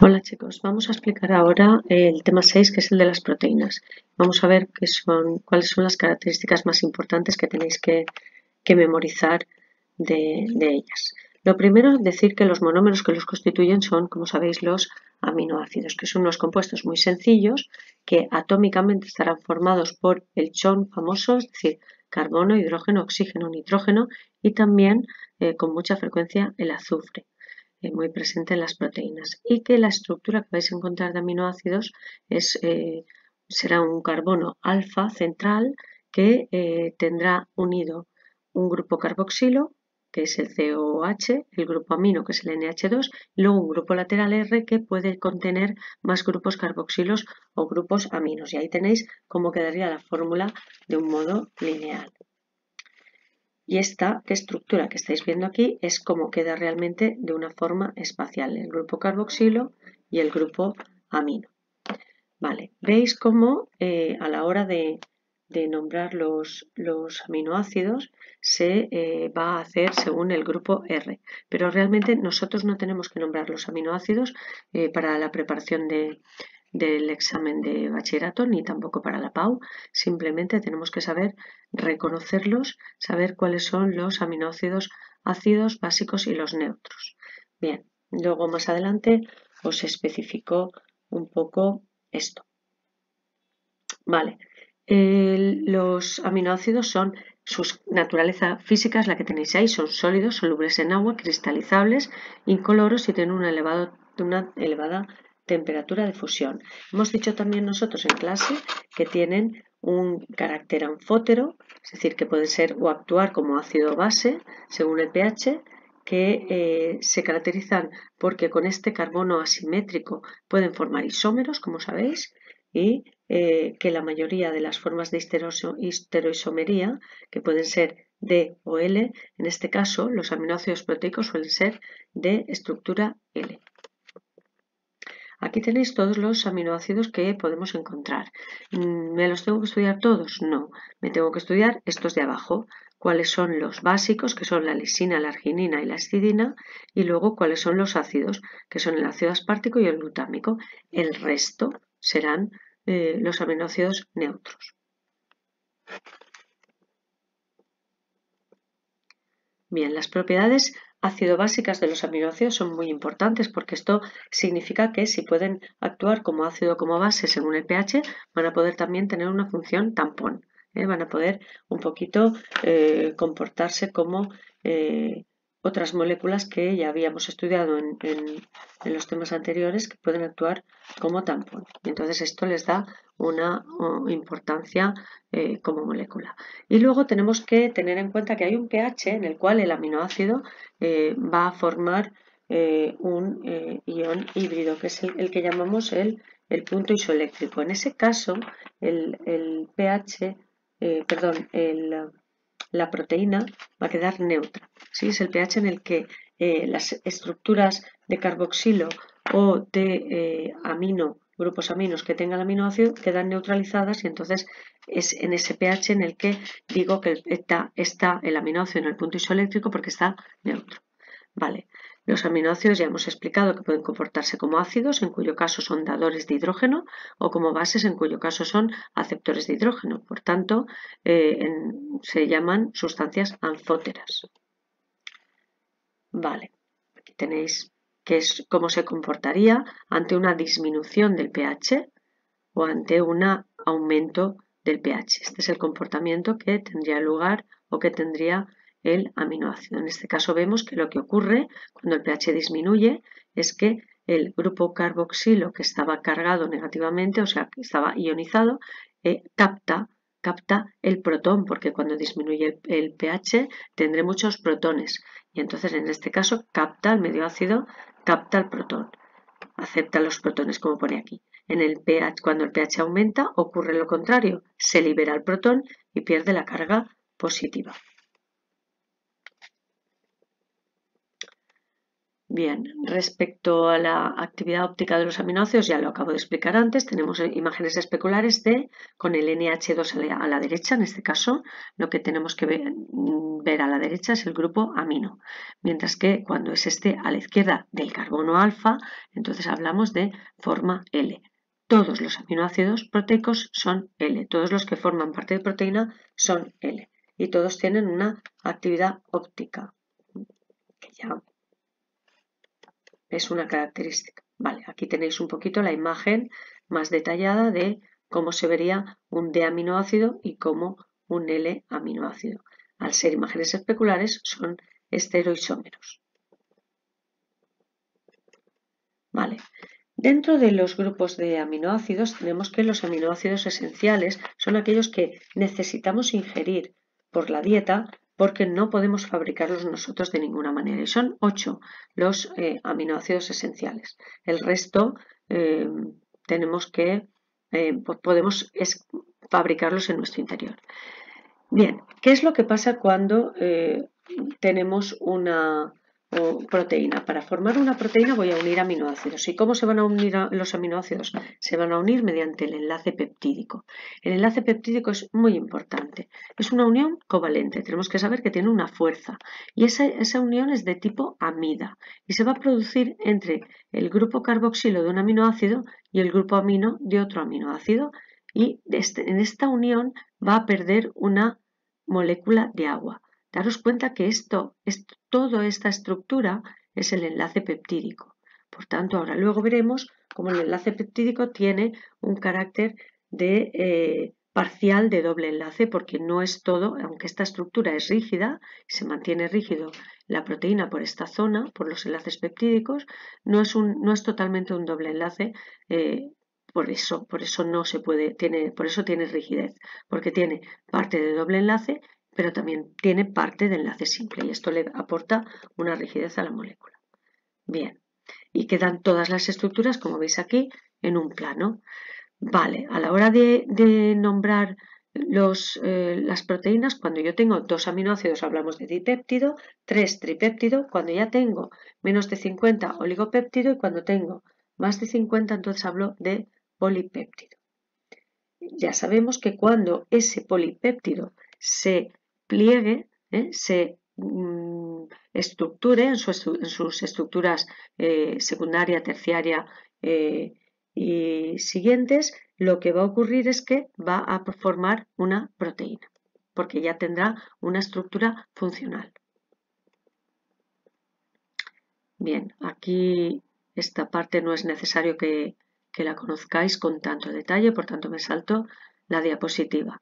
Hola chicos, vamos a explicar ahora el tema 6, que es el de las proteínas. Vamos a ver cuáles son las características más importantes que tenéis que memorizar de ellas. Lo primero, decir que los monómeros que los constituyen son, como sabéis, los aminoácidos, que son unos compuestos muy sencillos que atómicamente estarán formados por el chon famoso, es decir, carbono, hidrógeno, oxígeno, nitrógeno y también con mucha frecuencia el azufre. Muy presente en las proteínas, y que la estructura que vais a encontrar de aminoácidos será un carbono alfa central que tendrá unido un grupo carboxilo, que es el COOH, el grupo amino, que es el NH2, y luego un grupo lateral R que puede contener más grupos carboxilos o grupos aminos. Y ahí tenéis cómo quedaría la fórmula de un modo lineal. Y esta estructura que estáis viendo aquí es como queda realmente de una forma espacial, el grupo carboxilo y el grupo amino. Vale, veis cómo a la hora de nombrar los aminoácidos se va a hacer según el grupo R, pero realmente nosotros no tenemos que nombrar los aminoácidos para la preparación del examen de bachillerato ni tampoco para la PAU, simplemente tenemos que saber reconocerlos, saber cuáles son los aminoácidos ácidos, básicos y los neutros. Bien, luego más adelante os especifico un poco esto. Vale, los aminoácidos son sus naturaleza física, es la que tenéis ahí, son sólidos, solubles en agua, cristalizables, incoloros y tienen una elevada temperatura de fusión. Hemos dicho también nosotros en clase que tienen un carácter anfótero, es decir, que pueden ser o actuar como ácido o base según el pH, que se caracterizan porque con este carbono asimétrico pueden formar isómeros, como sabéis, y que la mayoría de las formas de histeroisomería, que pueden ser D o L, en este caso los aminoácidos proteicos suelen ser de estructura L. Aquí tenéis todos los aminoácidos que podemos encontrar. ¿Me los tengo que estudiar todos? No, me tengo que estudiar estos de abajo. Cuáles son los básicos, que son la lisina, la arginina y la histidina, y luego cuáles son los ácidos, que son el ácido aspartico y el glutámico. El resto serán los aminoácidos neutros. Bien, las propiedades ácido-básicas de los aminoácidos son muy importantes porque esto significa que si pueden actuar como ácido o como base según el pH, van a poder también tener una función tampón. Van a poder un poquito comportarse como otras moléculas que ya habíamos estudiado en los temas anteriores, que pueden actuar como tampón. Y entonces esto les da una importancia como molécula. Y luego tenemos que tener en cuenta que hay un pH en el cual el aminoácido va a formar un ion híbrido, que es el que llamamos el punto isoeléctrico. En ese caso, el pH, la proteína va a quedar neutra. ¿Sí? Es el pH en el que las estructuras de carboxilo o de grupos aminos que tengan aminoácido quedan neutralizadas, y entonces es en ese pH en el que digo que está el aminoácido en el punto isoeléctrico porque está neutro. Vale. Los aminoácidos ya hemos explicado que pueden comportarse como ácidos, en cuyo caso son dadores de hidrógeno, o como bases, en cuyo caso son aceptores de hidrógeno. Por tanto, se llaman sustancias anfóteras. Vale, aquí tenéis cómo se comportaría ante una disminución del pH o ante un aumento del pH. Este es el comportamiento que tendría lugar o que tendría el aminoácido. En este caso vemos que lo que ocurre cuando el pH disminuye es que el grupo carboxilo, que estaba cargado negativamente, o sea, que estaba ionizado, capta el protón, porque cuando disminuye el pH tendré muchos protones, y entonces en este caso capta el medio ácido, capta el protón, acepta los protones, como pone aquí. Cuando el pH aumenta, ocurre lo contrario, se libera el protón y pierde la carga positiva. Bien, respecto a la actividad óptica de los aminoácidos, ya lo acabo de explicar antes, tenemos imágenes especulares con el NH2 a la derecha, en este caso lo que tenemos que ver a la derecha es el grupo amino, mientras que cuando es a la izquierda del carbono alfa, entonces hablamos de forma L. Todos los aminoácidos proteicos son L, todos los que forman parte de proteína son L y todos tienen una actividad óptica, que ya es una característica. Vale, aquí tenéis un poquito la imagen más detallada de cómo se vería un D aminoácido y cómo un L aminoácido. Al ser imágenes especulares son estereoisómeros. Vale. Dentro de los grupos de aminoácidos tenemos que los aminoácidos esenciales son aquellos que necesitamos ingerir por la dieta porque no podemos fabricarlos nosotros de ninguna manera. Y son 8 los aminoácidos esenciales. El resto tenemos que, podemos fabricarlos en nuestro interior. Bien, ¿qué es lo que pasa cuando tenemos una proteína? Para formar una proteína voy a unir aminoácidos. ¿Y cómo se van a unir los aminoácidos? Se van a unir mediante el enlace peptídico. El enlace peptídico es muy importante. Es una unión covalente. Tenemos que saber que tiene una fuerza. Y esa unión es de tipo amida. Y se va a producir entre el grupo carboxilo de un aminoácido y el grupo amino de otro aminoácido. Y en esta unión va a perder una molécula de agua. Daros cuenta que toda esta estructura es el enlace peptídico. Por tanto, ahora luego veremos cómo el enlace peptídico tiene un carácter de parcial de doble enlace, porque no es todo, aunque esta estructura es rígida, se mantiene rígido la proteína por esta zona, por los enlaces peptídicos, no es totalmente un doble enlace. Por eso no se puede, por eso tiene rigidez, porque tiene parte de doble enlace, pero también tiene parte de enlace simple y esto le aporta una rigidez a la molécula. Bien, y quedan todas las estructuras, como veis aquí, en un plano. Vale, a la hora de nombrar las proteínas, cuando yo tengo 2 aminoácidos hablamos de dipéptido, 3 tripéptido, cuando ya tengo menos de 50 oligopéptido y cuando tengo más de 50 entonces hablo de polipéptido. Ya sabemos que cuando ese polipéptido se pliegue, se estructure en sus estructuras secundaria, terciaria y siguientes, lo que va a ocurrir es que va a formar una proteína, porque ya tendrá una estructura funcional. Bien, aquí esta parte no es necesario que la conozcáis con tanto detalle, por tanto me salto la diapositiva.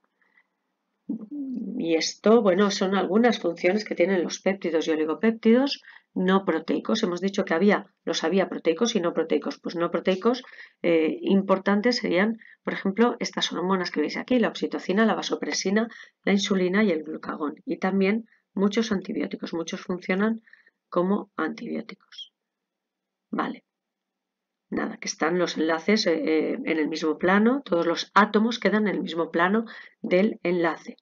Y esto, bueno, son algunas funciones que tienen los péptidos y oligopéptidos no proteicos. Hemos dicho que los había proteicos y no proteicos. Pues no proteicos importantes serían, por ejemplo, estas hormonas que veis aquí, la oxitocina, la vasopresina, la insulina y el glucagón. Y también muchos antibióticos, muchos funcionan como antibióticos. Vale. Nada, que están los enlaces en el mismo plano, todos los átomos quedan en el mismo plano del enlace.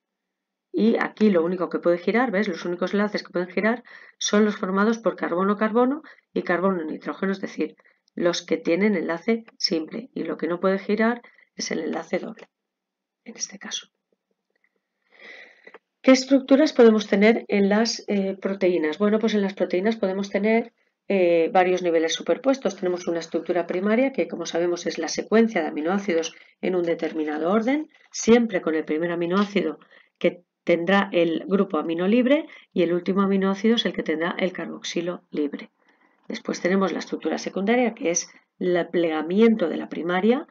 Y aquí lo único que puede girar, ¿ves? Los únicos enlaces que pueden girar son los formados por carbono-carbono y carbono-nitrógeno, es decir, los que tienen enlace simple. Y lo que no puede girar es el enlace doble, en este caso. ¿Qué estructuras podemos tener en las proteínas? Bueno, pues en las proteínas podemos tener varios niveles superpuestos. Tenemos una estructura primaria que, como sabemos, es la secuencia de aminoácidos en un determinado orden, siempre con el primer aminoácido que tendrá el grupo amino libre y el último aminoácido es el que tendrá el carboxilo libre. Después tenemos la estructura secundaria, que es el plegamiento de la primaria,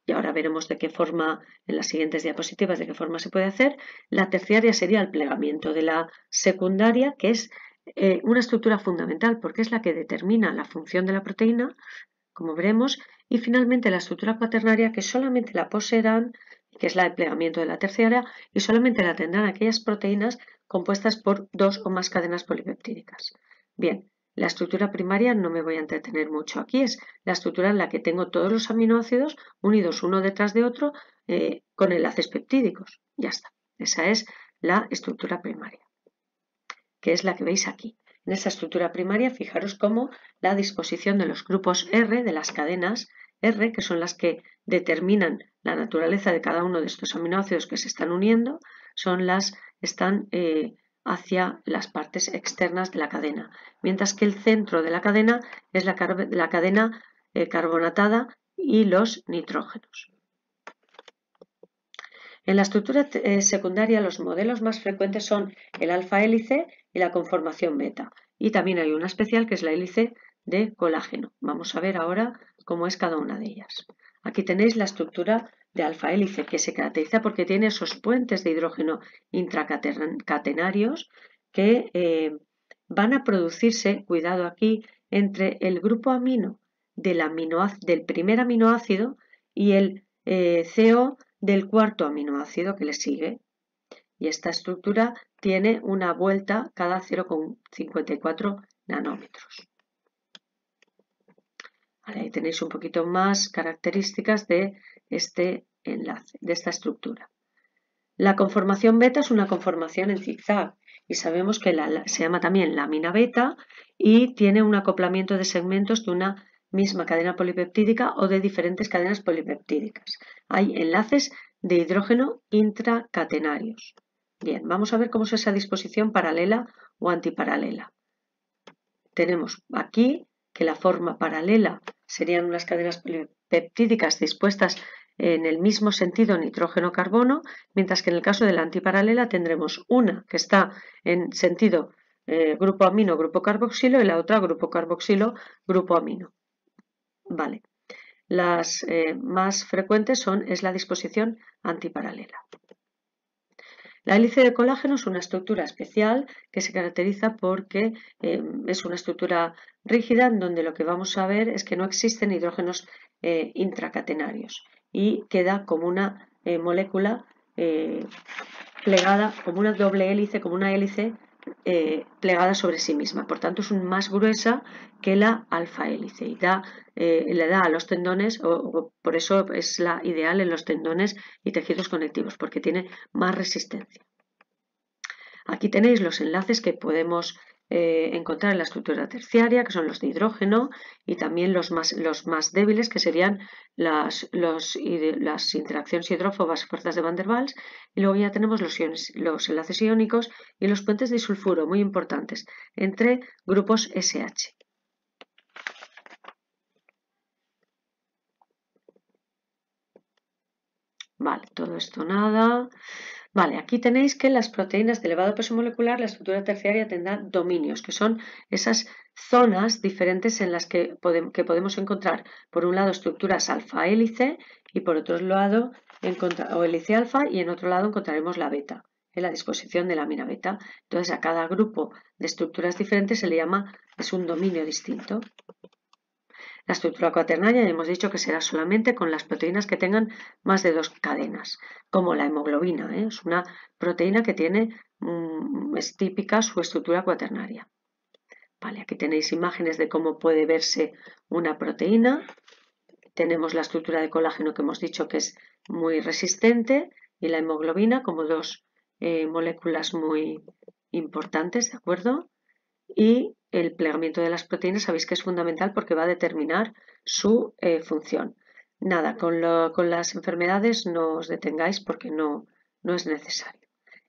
y ahora veremos de qué forma, en las siguientes diapositivas, de qué forma se puede hacer. La terciaria sería el plegamiento de la secundaria, que es una estructura fundamental porque es la que determina la función de la proteína, como veremos, y finalmente la estructura cuaternaria, que solamente la poseerán, que es la de plegamiento de la terciaria, y solamente la tendrán aquellas proteínas compuestas por 2 o más cadenas polipeptídicas. Bien, la estructura primaria no me voy a entretener mucho aquí, es la estructura en la que tengo todos los aminoácidos unidos uno detrás de otro con enlaces peptídicos. Ya está, esa es la estructura primaria, que es la que veis aquí. En esa estructura primaria, fijaros cómo la disposición de los grupos R, de las cadenas R, que son las que determinan la naturaleza de cada uno de estos aminoácidos que se están uniendo, están hacia las partes externas de la cadena, mientras que el centro de la cadena es la cadena carbonatada y los nitrógenos. En la estructura secundaria, los modelos más frecuentes son el alfa hélice y la conformación beta. Y también hay una especial que es la hélice de colágeno. Vamos a ver ahora cómo es cada una de ellas. Aquí tenéis la estructura de alfa hélice, que se caracteriza porque tiene esos puentes de hidrógeno intracatenarios que van a producirse, cuidado aquí, entre el grupo amino del primer aminoácido y el CO del cuarto aminoácido que le sigue. Y esta estructura tiene una vuelta cada 0,54 nanómetros. Vale, ahí tenéis un poquito más características de este enlace, de esta estructura. La conformación beta es una conformación en zigzag y sabemos que se llama también lámina beta y tiene un acoplamiento de segmentos de una misma cadena polipeptídica o de diferentes cadenas polipeptídicas. Hay enlaces de hidrógeno intracatenarios. Bien, vamos a ver cómo es esa disposición paralela o antiparalela. Tenemos aquí que la forma paralela serían unas cadenas polipeptídicas dispuestas en el mismo sentido nitrógeno-carbono, mientras que en el caso de la antiparalela tendremos una que está en sentido grupo amino, grupo carboxilo y la otra grupo carboxilo, grupo amino. Vale. Las más frecuentes es la disposición antiparalela. La hélice de colágeno es una estructura especial que se caracteriza porque es una estructura rígida en donde lo que vamos a ver es que no existen hidrógenos intracatenarios y queda como una molécula plegada, como una doble hélice, como una hélice plegada sobre sí misma. Por tanto, es más gruesa que la alfa hélice y le da a los tendones, por eso es la ideal en los tendones y tejidos conectivos, porque tiene más resistencia. Aquí tenéis los enlaces que podemos encontrar en la estructura terciaria, que son los de hidrógeno, y también los más débiles, que serían las interacciones hidrófobas, fuerzas de Van der Waals, y luego ya tenemos los enlaces iónicos y los puentes de sulfuro, muy importantes, entre grupos SH. Vale, todo esto nada. Vale, aquí tenéis que las proteínas de elevado peso molecular, la estructura terciaria tendrá dominios, que son esas zonas diferentes en las que podemos encontrar, por un lado, estructuras alfa hélice y por otro lado, o hélice alfa, y en otro lado encontraremos la beta, en la disposición de la amina beta. Entonces, a cada grupo de estructuras diferentes se le llama, es un dominio distinto. La estructura cuaternaria ya hemos dicho que será solamente con las proteínas que tengan más de 2 cadenas, como la hemoglobina, es una proteína que tiene, es típica su estructura cuaternaria. Vale, aquí tenéis imágenes de cómo puede verse una proteína. Tenemos la estructura de colágeno que hemos dicho que es muy resistente y la hemoglobina como dos moléculas muy importantes, ¿de acuerdo? Y el plegamiento de las proteínas sabéis que es fundamental porque va a determinar su función. Nada, con las enfermedades no os detengáis porque no es necesario.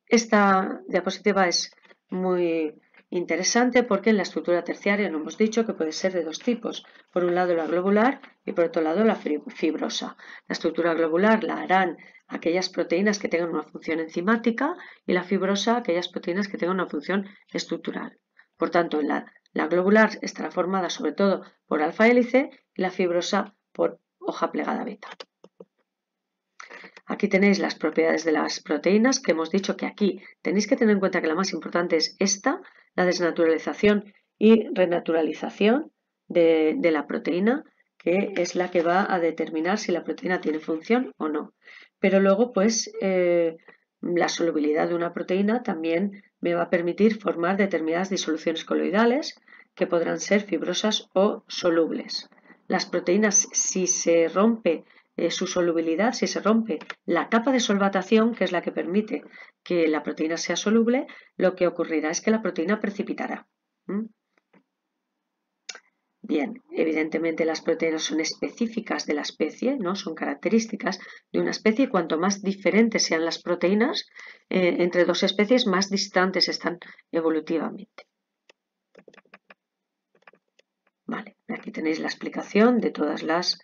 Esta diapositiva es muy interesante porque en la estructura terciaria nos hemos dicho que puede ser de dos tipos. Por un lado la globular y por otro lado la fibrosa. La estructura globular la harán aquellas proteínas que tengan una función enzimática y la fibrosa aquellas proteínas que tengan una función estructural. Por tanto, la globular estará formada sobre todo por alfa hélice y la fibrosa por hoja plegada beta. Aquí tenéis las propiedades de las proteínas, que hemos dicho que aquí tenéis que tener en cuenta que la más importante es esta, la desnaturalización y renaturalización de la proteína, que es la que va a determinar si la proteína tiene función o no. Pero luego, pues, la solubilidad de una proteína también me va a permitir formar determinadas disoluciones coloidales que podrán ser fibrosas o solubles. Las proteínas, si se rompe su solubilidad, si se rompe la capa de solvatación, que es la que permite que la proteína sea soluble, lo que ocurrirá es que la proteína precipitará. Bien, evidentemente las proteínas son específicas de la especie, ¿no? Son características de una especie. Cuanto más diferentes sean las proteínas, entre dos especies, más distantes están evolutivamente. Vale, aquí tenéis la explicación de todas las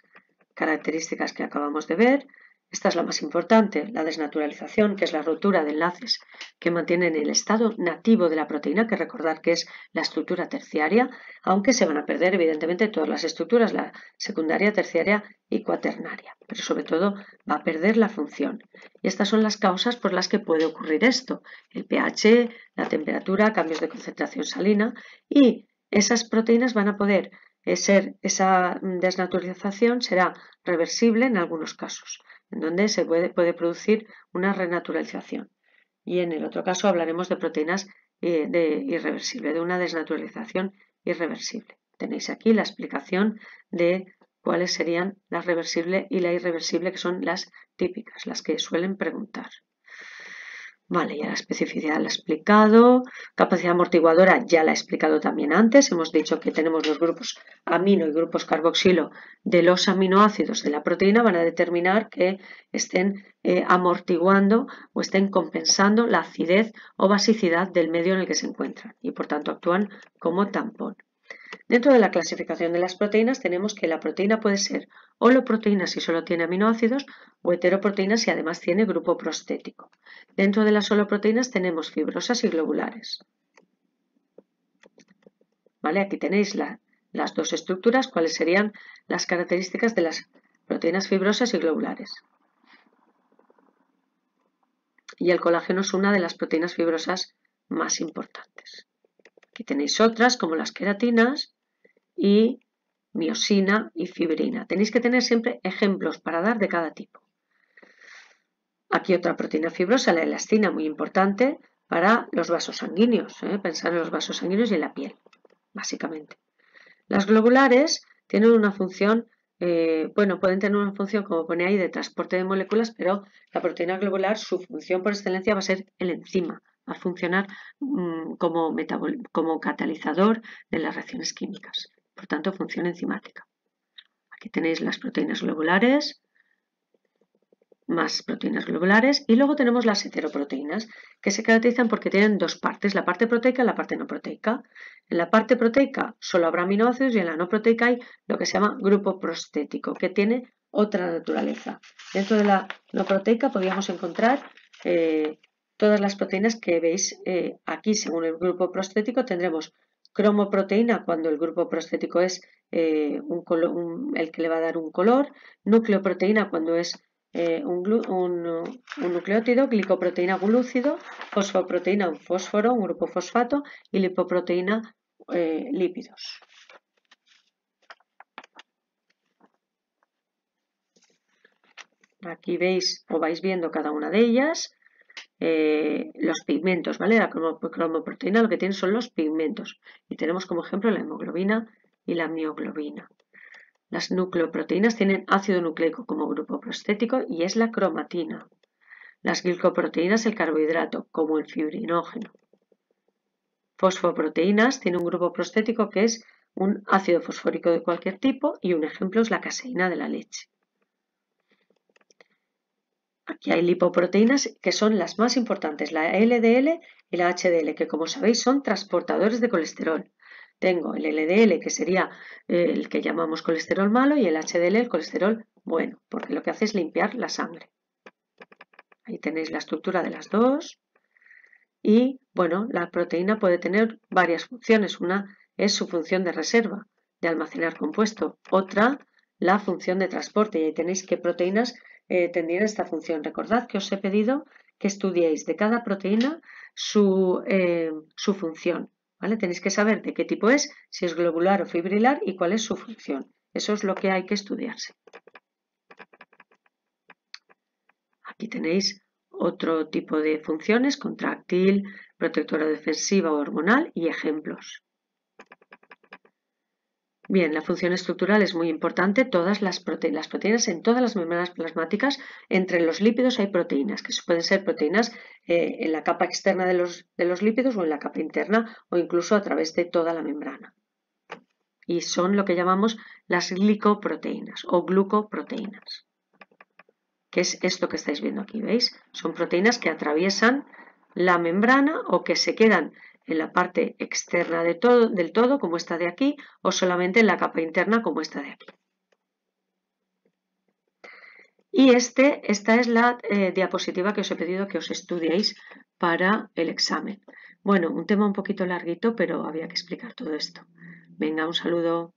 características que acabamos de ver. Esta es la más importante, la desnaturalización, que es la rotura de enlaces que mantienen el estado nativo de la proteína, que recordar que es la estructura terciaria, aunque se van a perder evidentemente todas las estructuras, la secundaria, terciaria y cuaternaria, pero sobre todo va a perder la función. Y estas son las causas por las que puede ocurrir esto: el pH, la temperatura, cambios de concentración salina, y esas proteínas van a poder esa desnaturalización será reversible en algunos casos, en donde se puede producir una renaturalización. Y en el otro caso hablaremos de proteínas irreversible, de una desnaturalización irreversible. Tenéis aquí la explicación de cuáles serían la reversible y la irreversible, que son las típicas, las que suelen preguntar. Vale, ya la especificidad la he explicado. Capacidad amortiguadora ya la he explicado también antes. Hemos dicho que tenemos los grupos amino y grupos carboxilo de los aminoácidos de la proteína. Van a determinar que estén amortiguando o estén compensando la acidez o basicidad del medio en el que se encuentran y por tanto actúan como tampón. Dentro de la clasificación de las proteínas tenemos que la proteína puede ser holoproteína si solo tiene aminoácidos o heteroproteína si además tiene grupo prostético. Dentro de las holoproteínas tenemos fibrosas y globulares. ¿Vale? Aquí tenéis las dos estructuras, cuáles serían las características de las proteínas fibrosas y globulares. Y el colágeno es una de las proteínas fibrosas más importantes. Aquí tenéis otras como las queratinas y miosina y fibrina. Tenéis que tener siempre ejemplos para dar de cada tipo. Aquí otra proteína fibrosa, la elastina, muy importante para los vasos sanguíneos. Pensar en los vasos sanguíneos y en la piel, básicamente. Las globulares tienen una función, pueden tener una función, como pone ahí, de transporte de moléculas, pero la proteína globular, su función por excelencia va a ser el enzima, va a funcionar como catalizador de las reacciones químicas. Por tanto, función enzimática. Aquí tenéis las proteínas globulares, más proteínas globulares, y luego tenemos las heteroproteínas, que se caracterizan porque tienen dos partes, la parte proteica y la parte no proteica. En la parte proteica solo habrá aminoácidos y en la no proteica hay lo que se llama grupo prostético, que tiene otra naturaleza. Dentro de la no proteica podríamos encontrar todas las proteínas que veis aquí. Según el grupo prostético tendremos cromoproteína cuando el grupo prostético es el que le va a dar un color, nucleoproteína cuando es un nucleótido, glicoproteína glúcido, fosfoproteína un fósforo, un grupo fosfato, y lipoproteína lípidos. Aquí veis o vais viendo cada una de ellas. Los pigmentos, ¿vale? La cromoproteína lo que tiene son los pigmentos. Y tenemos como ejemplo la hemoglobina y la mioglobina. Las nucleoproteínas tienen ácido nucleico como grupo prostético y es la cromatina. Las glicoproteínas el carbohidrato, como el fibrinógeno. Fosfoproteínas tiene un grupo prostético que es un ácido fosfórico de cualquier tipo y un ejemplo es la caseína de la leche. Aquí hay lipoproteínas que son las más importantes, la LDL y la HDL, que como sabéis son transportadores de colesterol. Tengo el LDL, que sería el que llamamos colesterol malo, y el HDL, el colesterol bueno, porque lo que hace es limpiar la sangre. Ahí tenéis la estructura de las dos. Y, bueno, la proteína puede tener varias funciones. Una es su función de reserva, de almacenar compuesto. Otra, la función de transporte. Y ahí tenéis qué proteínas tendrían esta función. Recordad que os he pedido que estudiéis de cada proteína su función. ¿Vale? Tenéis que saber de qué tipo es, si es globular o fibrilar y cuál es su función. Eso es lo que hay que estudiarse. Aquí tenéis otro tipo de funciones: contráctil, protectora defensiva o hormonal, y ejemplos. Bien, la función estructural es muy importante. Todas las proteínas en todas las membranas plasmáticas, entre los lípidos hay proteínas, que pueden ser proteínas en la capa externa de los lípidos o en la capa interna o incluso a través de toda la membrana. Y son lo que llamamos las glicoproteínas o glucoproteínas, que es esto que estáis viendo aquí, ¿veis? Son proteínas que atraviesan la membrana o que se quedan en la parte externa del todo, como esta de aquí, o solamente en la capa interna, como esta de aquí. Y esta es la diapositiva que os he pedido que os estudiéis para el examen. Bueno, un tema un poquito larguito, pero había que explicar todo esto. Venga, un saludo.